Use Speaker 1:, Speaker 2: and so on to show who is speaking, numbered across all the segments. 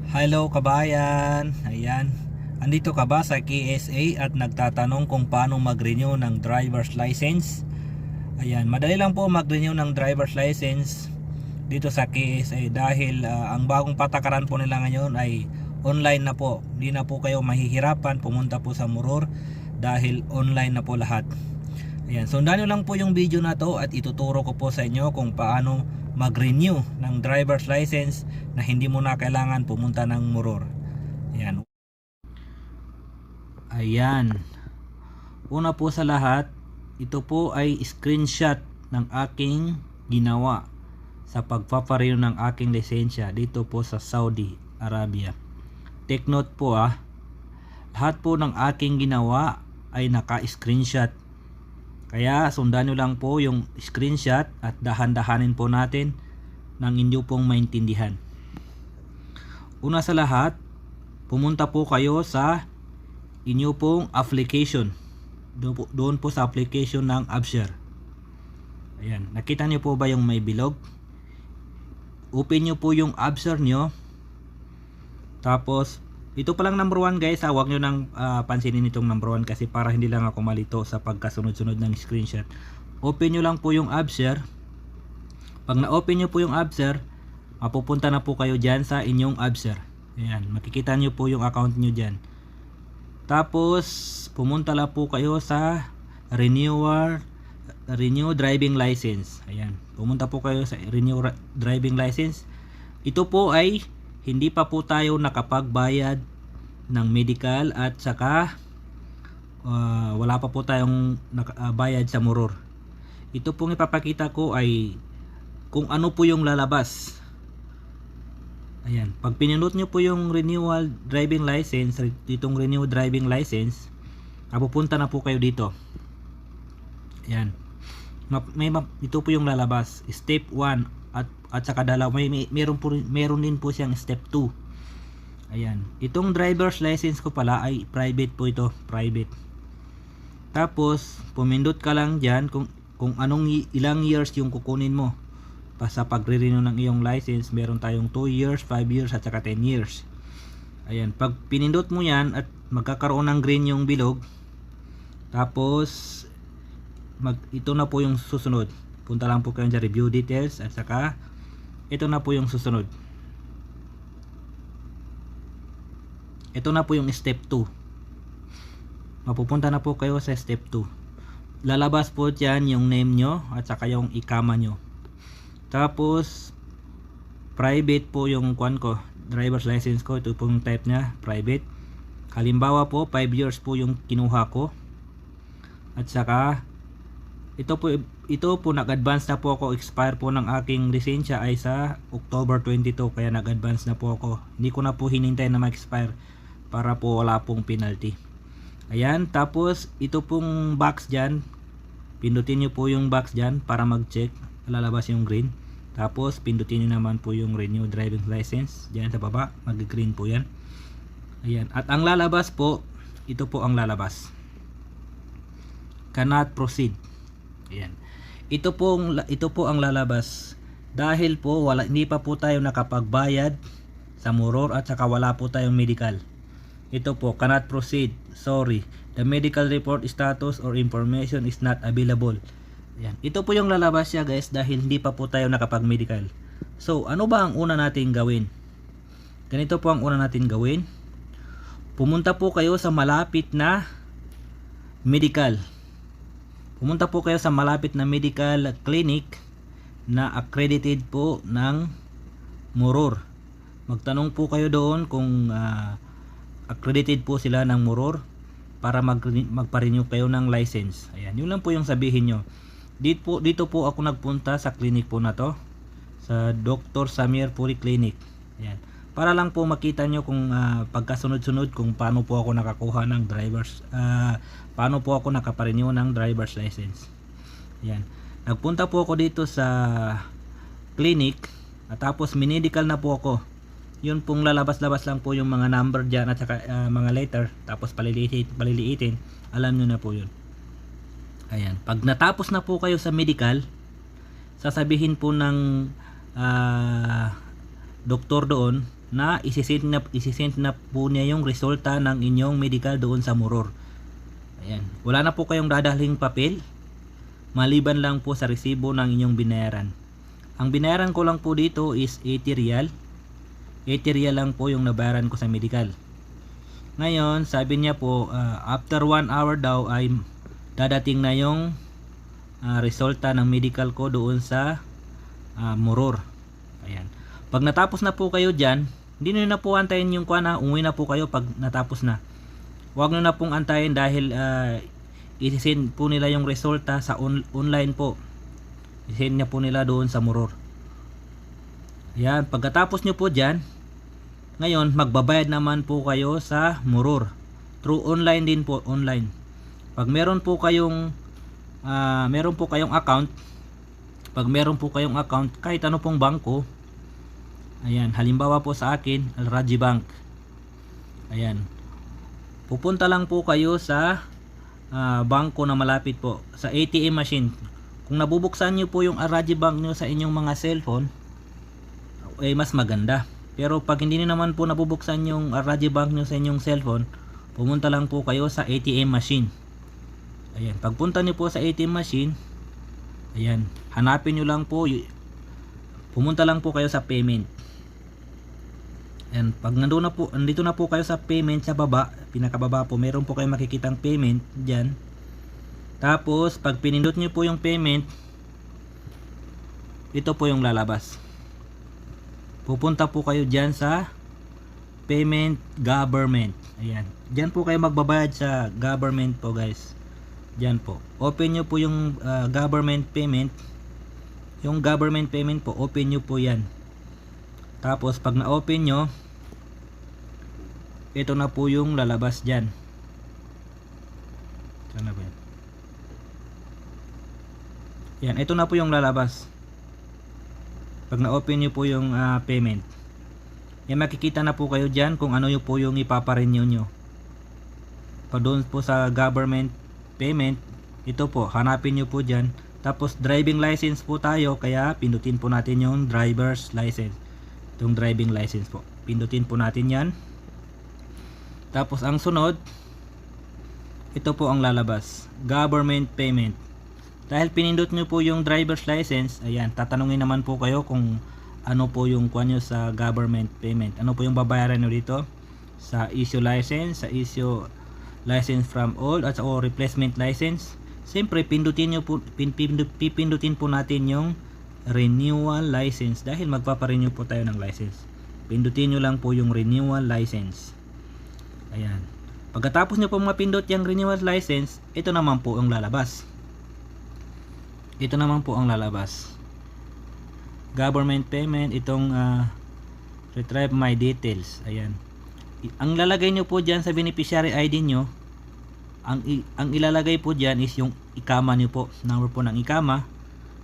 Speaker 1: Hello kabayan, ayan. Andito ka ba sa KSA at nagtatanong kung paano mag-renew ng driver's license? Ayan, madali lang po mag-renew ng driver's license dito sa KSA dahil ang bagong patakaran po nila ngayon ay online na po. Hindi na po kayo mahihirapan pumunta po sa Muror dahil online na po lahat. Ayan, sundan nyo lang po yung video na to at ituturo ko po sa inyo kung paano mag-renew ng driver's license na hindi mo na kailangan pumunta ng Muror. Ayan. Ayan. Una po sa lahat, ito po ay screenshot ng aking ginawa sa pagpaparenew ng aking lisensya dito po sa Saudi Arabia. Take note po lahat po ng aking ginawa ay naka-screenshot. Kaya sundan nyo lang po yung screenshot at dahan-dahanin po natin nang inyo pong maintindihan. Una sa lahat, pumunta po kayo sa inyo pong application. Doon po sa application ng Abshare. Ayan, nakita nyo po ba yung may bilog? Open nyo po yung Abshare nyo. Tapos ito pa lang number 1 guys, huwag nyo nang pansinin itong number 1 kasi para hindi lang ako malito sa pagkasunod-sunod ng screenshot. Open nyo lang po yung Abshare. Pag na-open nyo po yung Abshare, mapupunta na po kayo dyan sa inyong Abshare. Ayan, makikita nyo po yung account nyo dyan. Tapos pumunta lang po kayo sa Renew Driving License. Ayan, pumunta po kayo sa Renew Driving License. Ito po ay hindi pa po tayo nakapagbayad ng medical at saka wala pa po tayong bayad sa Muror. Ito pong ipapakita ko ay kung ano po yung lalabas. Ayan, pag pinindot nyo po yung renewal driving license, itong renew driving license, pupunta na po kayo dito. Ayan, ito po yung lalabas, step 1 at saka dalawa, meron din po siyang step 2. Ayan, itong driver's license ko pala ay private po ito, private. Tapos pumindot ka lang dyan kung ilang years yung kukunin mo sa pagre-renew ng iyong license. Meron tayong 2 years, 5 years at saka 10 years. Ayan, pag pinindot mo yan at magkakaroon ng green yung bilog, tapos ito na po yung susunod. Punta lang po kayo sa review details at saka ito na po yung susunod. Ito na po yung step 2. Mapupunta na po kayo sa step 2. Lalabas po dyan yung name nyo at saka yung ikama nyo. Tapos private po yung driver's license ko. Ito po yung type nya, private. Halimbawa po 5 years po yung kinuha ko. At saka ito po nag-advance na po ako. Expire po ng aking lisensya ay sa October 22, kaya nag-advance na po ako. Hindi ko na po hinintay na ma-expire para po wala pong penalty. Ayan, tapos ito pong box dyan, pindutin nyo po yung box dyan para mag-check, lalabas yung green. Tapos pindutin nyo naman po yung renew driving license dyan sa baba, mag-green po yan. Ayan, at ang lalabas po, ito po ang lalabas, cannot proceed. Ayan. Ito po ang lalabas dahil po hindi pa po tayo nakapagbayad sa Muror at saka wala po tayong medical. Ito po, cannot proceed, sorry, the medical report status or information is not available. Ayan. Ito po yung lalabas siya guys dahil hindi pa po tayo nakapag-medical. So ano ba ang una natin gawin? Ganito po ang una natin gawin. Pumunta po kayo sa malapit na medical. Pumunta po kayo sa malapit na medical clinic na accredited po ng Muror. Magtanong po kayo doon kung accredited po sila ng Muror para magpa-renew kayo ng license. Ayan, yun lang po yung sabihin nyo. Dito po ako nagpunta sa clinic po na to, sa Dr. Samir Puri Clinic. Ayan, para lang po makita nyo kung pagkasunod-sunod kung paano po ako nakakuha ng paano po ako nakaparenew ng driver's license. Ayan, nagpunta po ako dito sa clinic at tapos minedical na po ako. Yun pong lalabas-labas lang po yung mga number dyan at saka mga letter, tapos paliliitin, alam nyo na po yun. Ayan, pag natapos na po kayo sa medical, sasabihin po ng doktor doon na isisend na po niya yung resulta ng inyong medical doon sa Muror. Ayan. Wala na po kayong dadalhin papel maliban lang po sa resibo ng inyong binayaran. Ang binayaran ko lang po dito is 80 real. 80 real lang po yung nabayaran ko sa medical. Ngayon, sabi niya po, after 1 hour daw ay dadating na yung resulta ng medical ko doon sa Muror. Ayan. Pag natapos na po kayo dyan, hindi nyo na po antayin yung umuwi na po kayo pag natapos na. Huwag nyo na pong antayin dahil isisend po nila yung resulta sa online po. Isend niya po nila doon sa Muror. Ayan, pagkatapos nyo po dyan, ngayon magbabayad naman po kayo sa Muror. Through online din po, online. Pag meron po kayong account, kahit ano pong bangko, ayan, halimbawa po sa akin, Al Rajhi Bank. Ayan. Pupunta lang po kayo sa bangko na malapit po, sa ATM machine. Kung nabubuksan niyo po yung Al Rajhi Bank niyo sa inyong mga cellphone, mas maganda. Pero pag hindi niyo naman po nabubuksan yung Al Rajhi Bank niyo sa inyong cellphone, pumunta lang po kayo sa ATM machine. Ayan, pagpunta niyo po sa ATM machine, ayan, hanapin niyo lang po, pumunta lang po kayo sa payment. Ayan, pag andito na po kayo sa payment sa baba, pinakababa po, meron po kayong makikitang payment diyan. Tapos pag pinindot niyo po yung payment, ito po yung lalabas. Pupunta po kayo dyan sa payment government. Ayan. Dyan po kayo magbabayad sa government po, guys. Dyan po. Open nyo po yung government payment. Yung government payment po, open nyo po yan. Tapos pag na-open nyo, ito na po yung lalabas dyan. Saan na ba yan? Yan. Ito na po yung lalabas. Pag na-open nyo po yung payment, yan, makikita na po kayo dyan kung ano yung po yung ipaparenew nyo. Pag doon po sa government payment, ito po, hanapin nyo po dyan. Tapos driving license po tayo, kaya pindutin po natin yung driver's license. Itong driving license po, pindutin po natin yan. Tapos ang sunod, ito po ang lalabas, government payment. Dahil pinindot nyo po yung driver's license, ayan, tatanungin naman po kayo kung ano po yung kuha nyo sa government payment. Ano po yung babayaran nyo dito? Sa issue license, sa issue license from old, at sa replacement license. Siyempre, pindutin po natin yung renewal license dahil magpaparenew po tayo ng license. Pindutin nyo lang po yung renewal license. Ayan. Pagkatapos nyo po mapindot yung renewal license, ito naman po ang lalabas. Ito naman po ang lalabas. Government payment, itong retrieve my details. Ayan. Ang lalagay nyo po dyan sa beneficiary ID nyo, ang ilalagay po dyan is yung ikama nyo po. Number po ng ikama.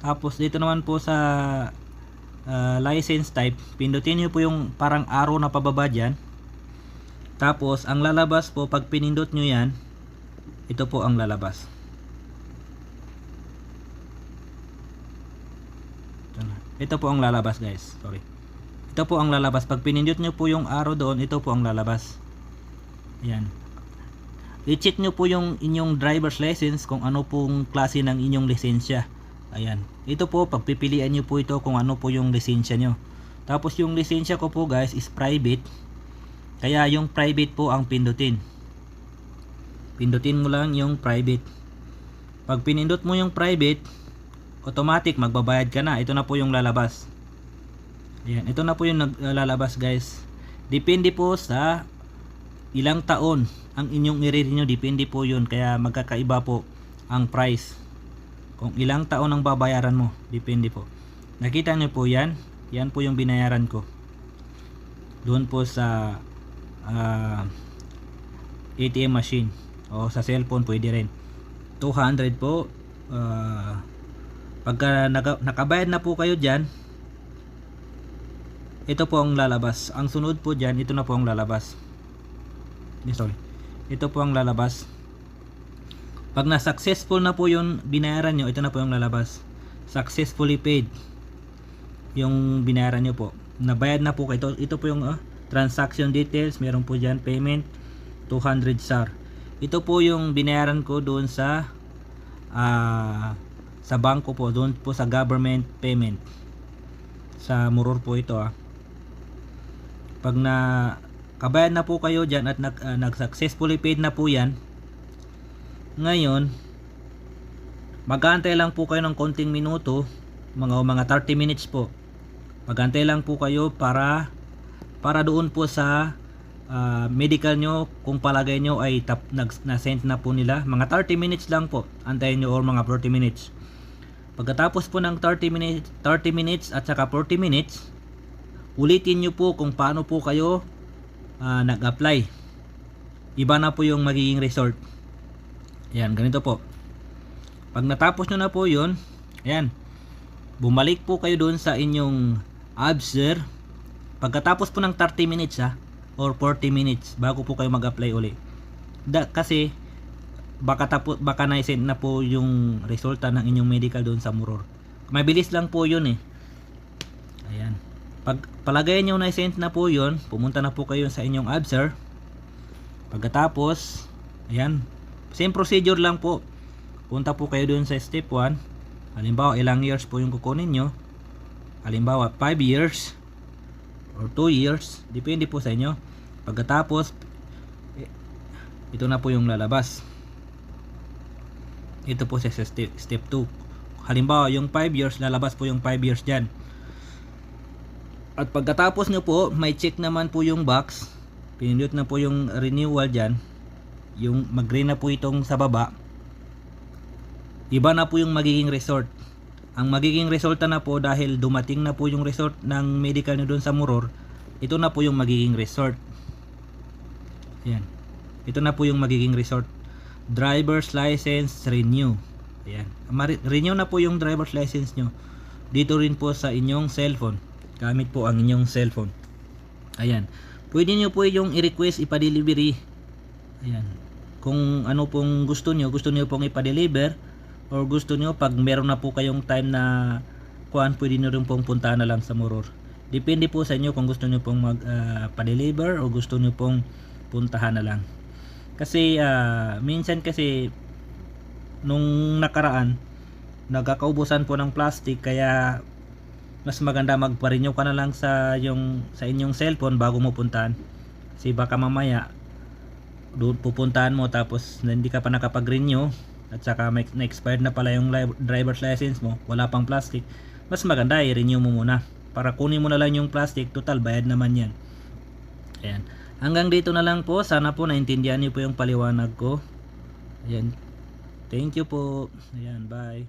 Speaker 1: Tapos dito naman po sa license type, pindutin nyo po yung parang arrow na pababa dyan. Tapos ang lalabas po, pag pinindot nyo yan, ito po ang lalabas. Ito po ang lalabas, guys. Sorry. Ito po ang lalabas. Pag pinindot nyo po yung arrow doon, ito po ang lalabas. Ayan. I-check nyo po yung inyong driver's license kung ano pong klase ng inyong lisensya. Ayan. Ito po, pagpipilian nyo po ito kung ano po yung lisensya nyo. Tapos yung lisensya ko po, guys, is private. Kaya yung private po ang pindutin. Pindutin mo lang yung private. Pag pinindot mo yung private, automatic magbabayad ka na. Ito na po yung lalabas. Ayan, ito na po yung lalabas, guys. Depende po sa ilang taon ang inyong i-renew. Depende po yun. Kaya magkakaiba po ang price. Kung ilang taon ang babayaran mo, depende po. Nakita nyo po yan. Yan po yung binayaran ko. Doon po sa ATM machine. O sa cellphone pwede rin. 200 po. Pagka nakabayad na po kayo dyan, ito po ang lalabas. Ang sunod po dyan, ito na po ang lalabas. Sorry. Ito po ang lalabas. Pag na-successful na po yung binayaran nyo, ito na po yung lalabas. Successfully paid. Yung binayaran nyo po. nabayad na po kayo. Ito po yung transaction details, meron po dyan payment 200 SAR. Ito po yung binayaran ko doon sa bangko po, doon po sa government payment sa Muror po ito. Pag kabayad na po kayo dyan at nag-successfully paid na po yan, ngayon mag-aantay lang po kayo ng konting minuto, mga 30 minutes po. Mag-aantay lang po kayo para doon po sa medical nyo, kung palagay nyo ay na-send na po nila. Mga 30 minutes lang po, antayin nyo, or mga 40 minutes. Pagkatapos po ng 30 minutes at saka 40 minutes, ulitin nyo po kung paano po kayo nag-apply. Iba na po yung magiging result. Ayan, ganito po. Pag natapos nyo na po yun, ayan, bumalik po kayo doon sa inyong Abser. Pagkatapos po ng 30 minutes or 40 minutes bago po kayo mag-apply uli. Kasi baka na-send na po yung resulta ng inyong medical doon sa Muror. Mabilis lang po yun Ayan. Pag palagay nyo na-send na po yun, pumunta na po kayo sa inyong Abser. Pagkatapos, ayan, same procedure lang po. Punta po kayo doon sa step 1. Halimbawa, ilang years po yung kukunin nyo. Halimbawa, 5 years or 2 years. Depende po sa inyo. Pagkatapos, ito na po yung lalabas. Ito po sa step 2. Halimbawa, yung 5 years, lalabas po yung 5 years dyan. At pagkatapos nyo po, may check naman po yung box. Pinindot na po yung renewal dyan. Yung mag-green na po itong sa baba. Iba na po yung magiging result. Ang magiging resulta na po, dahil dumating na po yung result ng medical nyo doon sa Muror, ito na po yung magiging result. Ayan. Ito na po yung magiging result. Driver's license renew. Ayan. Renew na po yung driver's license nyo. Dito rin po sa inyong cellphone. Gamit po ang inyong cellphone. Ayan. Pwede nyo po yung i-request ipa-delivery. Ayan. Kung ano pong gusto nyo pong ipa-deliver, or gusto nyo pag meron na po kayong time na pwede nyo rin pong puntahan na lang sa Muror. Depende po sa inyo kung gusto nyo pong pa-deliver o gusto nyo pong puntahan na lang. Kasi minsan kasi nung nakaraan nagkakaubusan po ng plastic, kaya mas maganda magpa-renew ka na lang sa inyong cellphone bago mo puntahan. Kasi baka mamaya doon pupuntahan mo tapos hindi ka pa nakapag-renew at saka na-expired na pala yung driver's license mo, wala pang plastic. Mas maganda i-renew mo muna para kunin mo na lang yung plastic, total bayad naman yan. Ayan. Hanggang dito na lang po. Sana po naintindihan niyo po yung paliwanag ko. Ayan. Thank you po. Ayan, bye.